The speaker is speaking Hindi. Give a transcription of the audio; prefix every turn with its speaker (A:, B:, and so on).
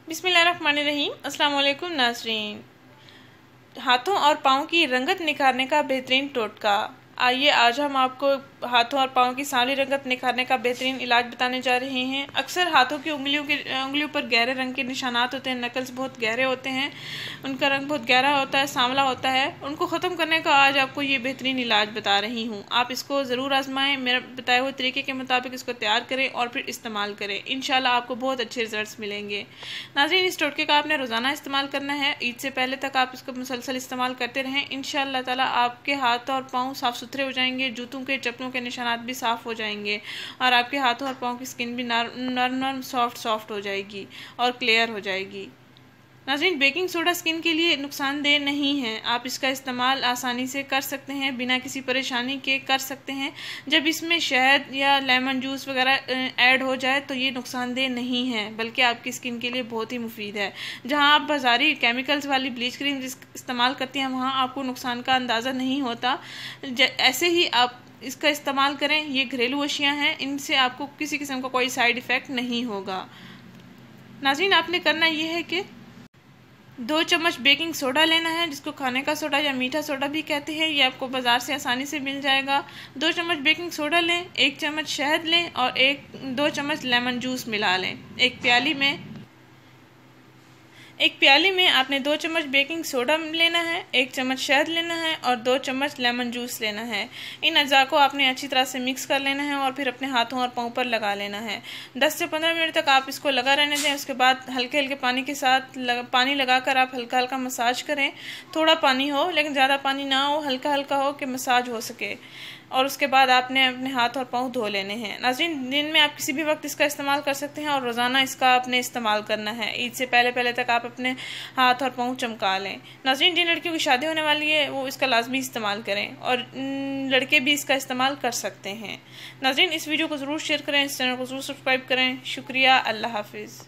A: बिस्मिल्लाहिर्रहमानिर्रहीम। अस्सलाम वालेकुम नाज़रीन। हाथों और पाँव की रंगत निखारने का बेहतरीन टोटका। आइए आज हम आपको हाथों और पाँव की सांवली रंगत निखारने का बेहतरीन इलाज बताने जा रहे हैं। अक्सर हाथों की उंगलियों पर गहरे रंग के निशानात होते हैं, नकल्स बहुत गहरे होते हैं, उनका रंग बहुत गहरा होता है, सांवला होता है। उनको ख़त्म करने का आज आपको ये बेहतरीन इलाज बता रही हूँ। आप इसको ज़रूर आजमाएं, मेरे बताए हुए तरीके के मुताबिक इसको तैयार करें और फिर इस्तेमाल करें। इंशाल्लाह आपको बहुत अच्छे रिजल्ट्स मिलेंगे। नाज़रीन, इस टोटके का आपने रोज़ाना इस्तेमाल करना है। ईद से पहले तक आप इसको मुसलसल इस्तेमाल करते रहें। इंशाअल्लाह ताला आपके हाथ और पाँव साफ़ सुथरे हो जाएंगे, जूतों के चप्पलों के निशानात भी साफ़ हो जाएंगे और आपके हाथों और पाँव की स्किन भी नरम सॉफ्ट हो जाएगी और क्लियर हो जाएगी। नाज़रीन, बेकिंग सोडा स्किन के लिए नुकसानदेह नहीं है। आप इसका इस्तेमाल आसानी से कर सकते हैं, बिना किसी परेशानी के कर सकते हैं। जब इसमें शहद या लेमन जूस वगैरह ऐड हो जाए तो ये नुकसानदेह नहीं है, बल्कि आपकी स्किन के लिए बहुत ही मुफीद है। जहां आप बाजारी केमिकल्स वाली ब्लीच क्रीम इस्तेमाल करती हैं, वहाँ आपको नुकसान का अंदाज़ा नहीं होता। ऐसे ही आप इसका इस्तेमाल करें। ये घरेलू अशियाँ हैं, इनसे आपको किसी किस्म का कोई साइड इफ़ेक्ट नहीं होगा। नाज़रीन, आपने करना ये है कि 2 चम्मच बेकिंग सोडा लेना है, जिसको खाने का सोडा या मीठा सोडा भी कहते हैं। ये आपको बाज़ार से आसानी से मिल जाएगा। 2 चम्मच बेकिंग सोडा लें, 1 चम्मच शहद लें और 2 चम्मच लेमन जूस मिला लें। एक प्याली में आपने 2 चम्मच बेकिंग सोडा लेना है, 1 चम्मच शहद लेना है और 2 चम्मच लेमन जूस लेना है। इन अज्जा को आपने अच्छी तरह से मिक्स कर लेना है और फिर अपने हाथों और पाँव पर लगा लेना है। 10 से 15 मिनट तक आप इसको लगा रहने दें। उसके बाद हल्के हल्के पानी के साथ पानी लगाकर आप हल्का हल्का मसाज करें। थोड़ा पानी हो, लेकिन ज़्यादा पानी ना हो, हल्का हल्का हो कि मसाज हो सके। और उसके बाद आपने अपने हाथ और पाँव धो लेने हैं। नाज़रीन, दिन में आप किसी भी वक्त इसका इस्तेमाल कर सकते हैं और रोज़ाना इसका आपने इस्तेमाल करना है। ईद से पहले तक आप अपने हाथ और पाँव चमका लें। नाज़रीन, जिन लड़कियों की शादी होने वाली है वो इसका लाजमी इस्तेमाल करें और लड़के भी इसका इस्तेमाल कर सकते हैं। नाज़रीन, इस वीडियो को ज़रूर शेयर करें, इस चैनल को ज़रूर सब्सक्राइब करें। शुक्रिया। अल्लाह हाफिज़।